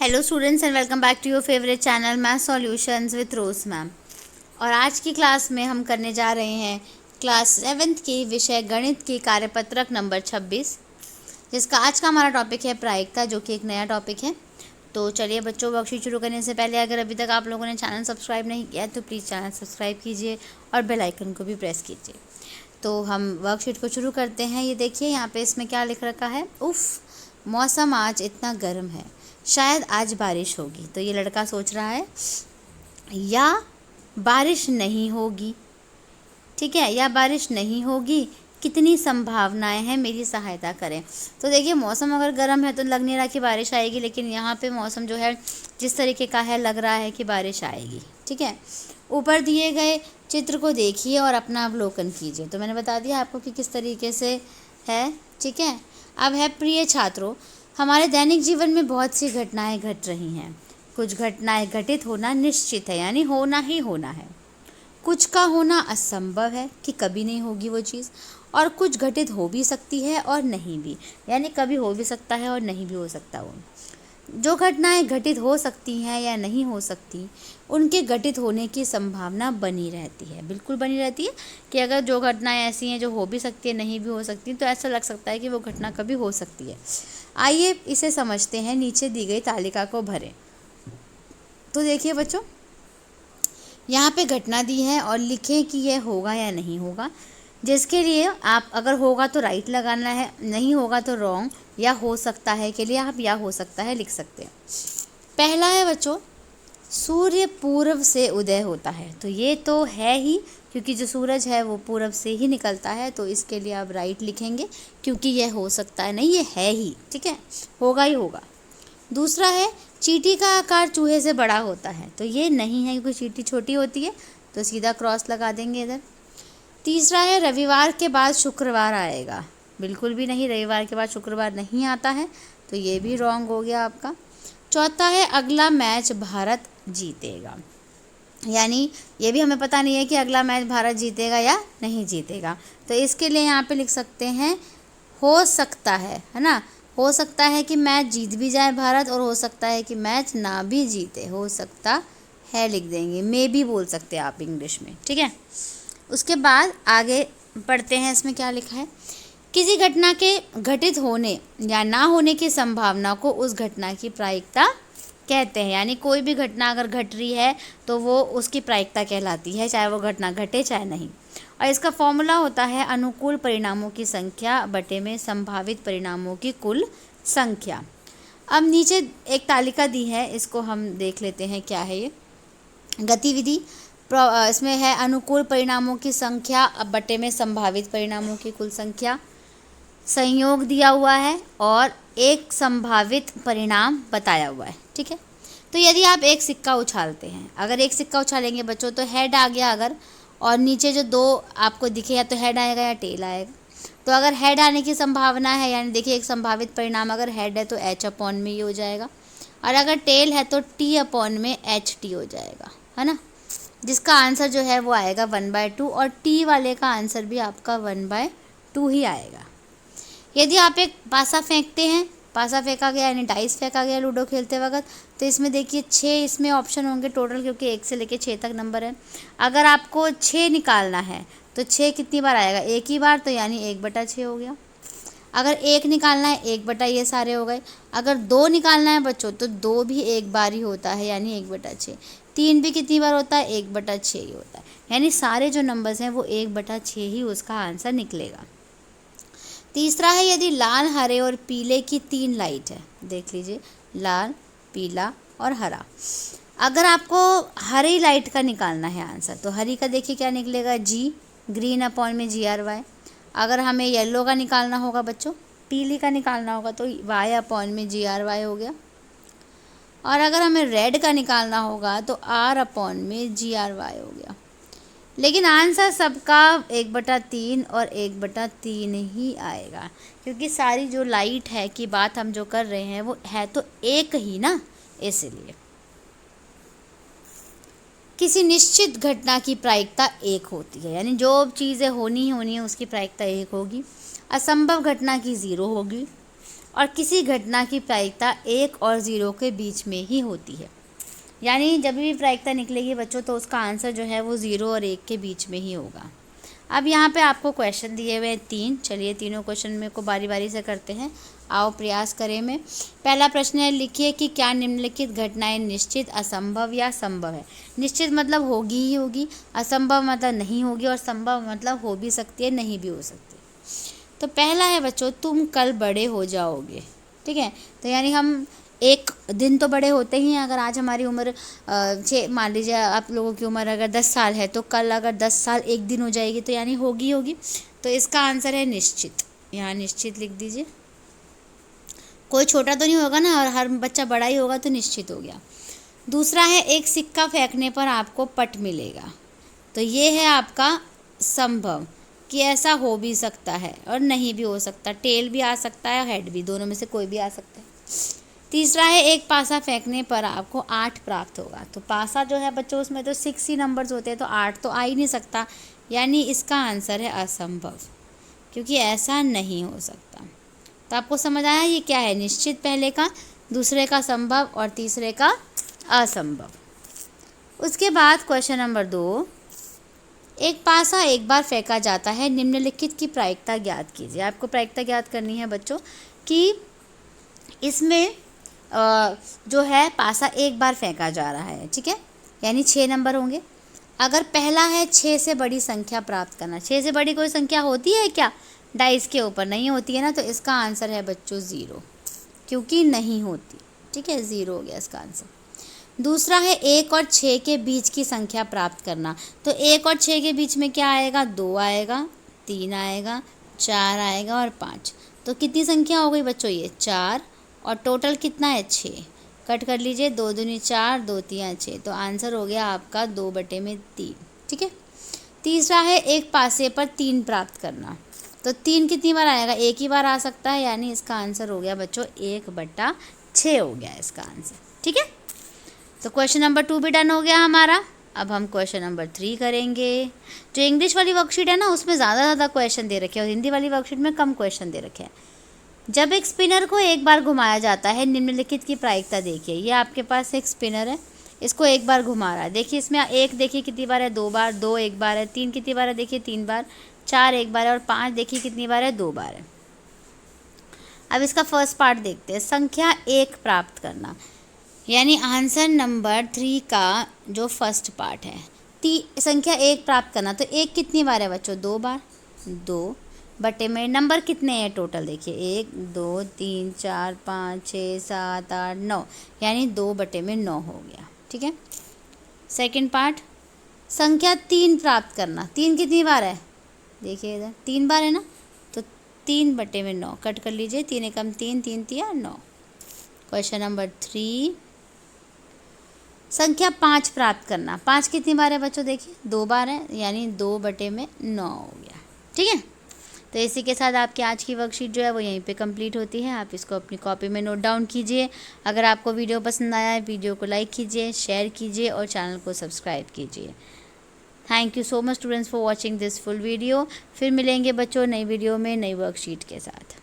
Hello students and welcome back to your favourite channel math solutions with Rose ma'am. और आज की class में हम करने जा रहे हैं क्लास 7th की विषय गणित की कार्यपत्रक नंबर 26, जिसका आज का हमारा टॉपिक है प्रायिकता, जो कि एक नया टॉपिक है। तो चलिए बच्चों, वर्कशीट शुरू करने से पहले अगर अभी तक आप लोगों ने चैनल सब्सक्राइब नहीं किया तो प्लीज़ चैनल सब्सक्राइब कीजिए और बेल आइकन को भी प्रेस कीजिए। तो हम वर्कशीट को शुरू करते हैं। ये देखिए यहाँ पे इसमें क्या लिख रखा है, उफ़ मौसम आज इतना गर्म है, शायद आज बारिश होगी। तो ये लड़का सोच रहा है या बारिश नहीं होगी, ठीक है, या बारिश नहीं होगी, कितनी संभावनाएं हैं, मेरी सहायता करें। तो देखिए मौसम अगर गर्म है तो लग नहीं रहा कि बारिश आएगी, लेकिन यहाँ पे मौसम जो है जिस तरीके का है लग रहा है कि बारिश आएगी, ठीक है। ऊपर दिए गए चित्र को देखिए और अपना अवलोकन कीजिए। तो मैंने बता दिया आपको कि किस तरीके से है, ठीक है। अब है प्रिय छात्रों, हमारे दैनिक जीवन में बहुत सी घटनाएं घट रही हैं। कुछ घटनाएं घटित होना निश्चित है, यानी होना ही होना है। कुछ का होना असंभव है कि कभी नहीं होगी वो चीज़, और कुछ घटित हो भी सकती है और नहीं भी, यानी कभी हो भी सकता है और नहीं भी हो सकता। वो जो घटनाएं घटित हो सकती हैं या नहीं हो सकती, उनके घटित होने की संभावना बनी रहती है, बिल्कुल बनी रहती है। कि अगर जो घटनाएं ऐसी हैं जो हो भी सकती है, नहीं भी हो सकती, तो ऐसा लग सकता है कि वो घटना कभी हो सकती है। आइए इसे समझते हैं, नीचे दी गई तालिका को भरें। तो देखिए बच्चों, यहाँ पे घटना दी है और लिखें कि यह होगा या नहीं होगा, जिसके लिए आप अगर होगा तो राइट लगाना है, नहीं होगा तो रॉन्ग, या हो सकता है के लिए आप या हो सकता है लिख सकते हैं। पहला है बच्चों, सूर्य पूर्व से उदय होता है। तो ये तो है ही, क्योंकि जो सूरज है वो पूर्व से ही निकलता है, तो इसके लिए आप राइट लिखेंगे, क्योंकि यह हो सकता है नहीं, ये है ही, ठीक है, होगा ही होगा। दूसरा है, चींटी का आकार चूहे से बड़ा होता है। तो ये नहीं है, क्योंकि चींटी छोटी होती है, तो सीधा क्रॉस लगा देंगे इधर। तीसरा है, रविवार के बाद शुक्रवार आएगा। बिल्कुल भी नहीं, रविवार के बाद शुक्रवार नहीं आता है, तो ये भी रॉन्ग हो गया आपका। चौथा है, अगला मैच भारत जीतेगा, यानी ये भी हमें पता नहीं है कि अगला मैच भारत जीतेगा या नहीं जीतेगा, तो इसके लिए यहाँ पे लिख सकते हैं हो सकता है ना। हो सकता है कि मैच जीत भी जाए भारत, और हो सकता है कि मैच ना भी जीते, हो सकता है लिख देंगे, मे भी बोल सकते हैं आप इंग्लिश में, ठीक है। उसके बाद आगे पढ़ते हैं, इसमें क्या लिखा है, किसी घटना के घटित होने या ना होने की संभावना को उस घटना की प्रायिकता कहते हैं। यानी कोई भी घटना अगर घट रही है तो वो उसकी प्रायिकता कहलाती है, चाहे वो घटना घटे चाहे नहीं। और इसका फॉर्मूला होता है अनुकूल परिणामों की संख्या बटे में संभावित परिणामों की कुल संख्या। अब नीचे एक तालिका दी है, इसको हम देख लेते हैं क्या है ये गतिविधि। इसमें है अनुकूल परिणामों की संख्या अब बटे में संभावित परिणामों की कुल संख्या, संयोग दिया हुआ है और एक संभावित परिणाम बताया हुआ है, ठीक है। तो यदि आप एक सिक्का उछालते हैं, अगर एक सिक्का उछालेंगे बच्चों तो हेड आ गया अगर, और नीचे जो दो आपको दिखे, या तो हेड आएगा या टेल आएगा। तो अगर हेड आने की संभावना है, यानी देखिए एक संभावित परिणाम अगर हेड है तो एच अपॉन में ही हो जाएगा, और अगर टेल है तो टी अपॉन में एच टी हो जाएगा, है ना, जिसका आंसर जो है वो आएगा 1/2, और टी वाले का आंसर भी आपका 1/2 ही आएगा। यदि आप एक पासा फेंकते हैं, पासा फेंका गया यानी डाइस फेंका गया लूडो खेलते वक्त, तो इसमें देखिए 6 इसमें ऑप्शन होंगे टोटल, क्योंकि 1 से लेके 6 तक नंबर है। अगर आपको 6 निकालना है तो 6 कितनी बार आएगा, एक ही बार, तो यानी 1/6 हो गया। अगर 1 निकालना है 1/, ये सारे हो गए। अगर 2 निकालना है बच्चों तो 2 भी एक बार ही होता है, यानी 1/6। 3 भी कितनी बार होता है, 1/6 ही होता है, यानी सारे जो नंबर्स हैं वो 1/6 ही उसका आंसर निकलेगा। तीसरा है, यदि लाल, हरे और पीले की 3 लाइट है, देख लीजिए लाल, पीला और हरा। अगर आपको हरी लाइट का निकालना है आंसर, तो हरी का देखिए क्या निकलेगा, जी, ग्रीन अपॉन में GRY। अगर हमें येलो का निकालना होगा बच्चों, पीली का निकालना होगा, तो Y अपॉन में GRY हो गया। और अगर हमें रेड का निकालना होगा तो R अपॉन में GRY हो गया। लेकिन आंसर सबका 1/3 और 1/3 ही आएगा, क्योंकि सारी जो लाइट है की बात हम जो कर रहे हैं वो है तो एक ही ना, इसलिए। किसी निश्चित घटना की प्रायिकता 1 होती है, यानी जो चीज़ें होनी ही होनी है उसकी प्रायिकता 1 होगी। असंभव घटना की 0 होगी। और किसी घटना की प्रायिकता 1 और 0 के बीच में ही होती है। यानी जब भी प्रायिकता निकलेगी बच्चों तो उसका आंसर जो है वो 0 और 1 के बीच में ही होगा। अब यहाँ पे आपको क्वेश्चन दिए हुए हैं 3। चलिए तीनों क्वेश्चन में को बारी बारी से करते हैं। आओ प्रयास करें में। पहला प्रश्न है, लिखिए कि क्या निम्नलिखित घटनाएं निश्चित, असंभव या संभव है। निश्चित मतलब होगी ही होगी, असंभव मतलब नहीं होगी, और संभव मतलब हो भी सकती है, नहीं भी हो सकती। तो पहला है बच्चों, तुम कल बड़े हो जाओगे। ठीक है, तो यानी हम एक दिन तो बड़े होते ही हैं। अगर आज हमारी उम्र मान लीजिए आप लोगों की उम्र अगर 10 साल है, तो कल अगर 10 साल एक दिन हो जाएगी तो यानी होगी होगी। तो इसका आंसर है निश्चित। यहाँ निश्चित लिख दीजिए। कोई छोटा तो नहीं होगा ना, और हर बच्चा बड़ा ही होगा, तो निश्चित हो गया। दूसरा है, एक सिक्का फेंकने पर आपको पट मिलेगा। तो ये है आपका संभव, कि ऐसा हो भी सकता है और नहीं भी हो सकता। टेल भी आ सकता है और हेड भी, दोनों में से कोई भी आ सकता है। तीसरा है, एक पासा फेंकने पर आपको 8 प्राप्त होगा। तो पासा जो है बच्चों उसमें तो 6 ही नंबर्स होते हैं, तो 8 तो आ ही नहीं सकता। यानी इसका आंसर है असंभव, क्योंकि ऐसा नहीं हो सकता। तो आपको समझ आया ये क्या है, निश्चित पहले का, दूसरे का संभव और तीसरे का असंभव। उसके बाद क्वेश्चन नंबर 2, एक पासा एक बार फेंका जाता है, निम्नलिखित की प्रायिकता ज्ञात कीजिए। आपको प्रायिकता ज्ञात करनी है बच्चों कि इसमें जो है पासा एक बार फेंका जा रहा है। ठीक है, यानी 6 नंबर होंगे। अगर पहला है 6 से बड़ी संख्या प्राप्त करना। 6 से बड़ी कोई संख्या होती है क्या डाइस के ऊपर? नहीं होती है ना, तो इसका आंसर है बच्चों 0, क्योंकि नहीं होती। ठीक है, 0 हो गया इसका आंसर। दूसरा है 1 और 6 के बीच की संख्या प्राप्त करना। तो 1 और 6 के बीच में क्या आएगा? 2 आएगा, 3 आएगा, 4 आएगा और 5। तो कितनी संख्या हो गई बच्चों? ये 4, और टोटल कितना है? 6। कट कर लीजिए, 2 दूनी 4, 2 तियाँ 6। तो आंसर हो गया आपका 2/3। ठीक है। तीसरा है, एक पासे पर 3 प्राप्त करना। तो 3 कितनी बार आएगा? एक ही बार आ सकता है, यानी इसका आंसर हो गया बच्चों 1/6 हो गया इसका आंसर। ठीक है, तो क्वेश्चन नंबर 2 भी डन हो गया हमारा। अब हम क्वेश्चन नंबर 3 करेंगे। जो इंग्लिश वाली वर्कशीट है ना, उसमें ज़्यादा क्वेश्चन दे रखे हैं, और हिंदी वाली वर्कशीट में कम क्वेश्चन दे रखे हैं। जब एक स्पिनर को एक बार घुमाया जाता है, निम्नलिखित की प्रायिकता देखिए। ये आपके पास एक स्पिनर है, इसको एक बार घुमा रहा है। देखिए इसमें 1 देखिए कितनी बार है? 2 बार। 2 एक बार है। 3 कितनी बार है? देखिए 3 बार। 4 एक बार है, और 5 देखिए कितनी बार है? 2 बार है। अब इसका फर्स्ट पार्ट देखते हैं, संख्या 1 प्राप्त करना। यानी आंसर नंबर 3 का जो फर्स्ट पार्ट है, संख्या 1 प्राप्त करना। तो 1 कितनी बार है बच्चों? 2 बार। 2 बटे में नंबर कितने हैं टोटल? देखिए 1 2 3 4 5 6 7 8 9, यानी 2/9 हो गया। ठीक है। सेकंड पार्ट, संख्या 3 प्राप्त करना। 3 कितनी बार है? देखिए इधर 3 बार है ना, तो 3/9 कट कर लीजिए। 3 एकम 3, 3 तिया 9। क्वेश्चन नंबर 3, संख्या 5 प्राप्त करना। 5 कितनी बार है बच्चों? देखिए 2 बार है, यानी 2/9 हो गया। ठीक है, तो इसी के साथ आपकी आज की वर्कशीट जो है वो यहीं पे कंप्लीट होती है। आप इसको अपनी कॉपी में नोट डाउन कीजिए। अगर आपको वीडियो पसंद आया है, वीडियो को लाइक कीजिए, शेयर कीजिए और चैनल को सब्सक्राइब कीजिए। Thank you so much students for watching this full video. फिर मिलेंगे बच्चों नई वीडियो में नई वर्कशीट के साथ।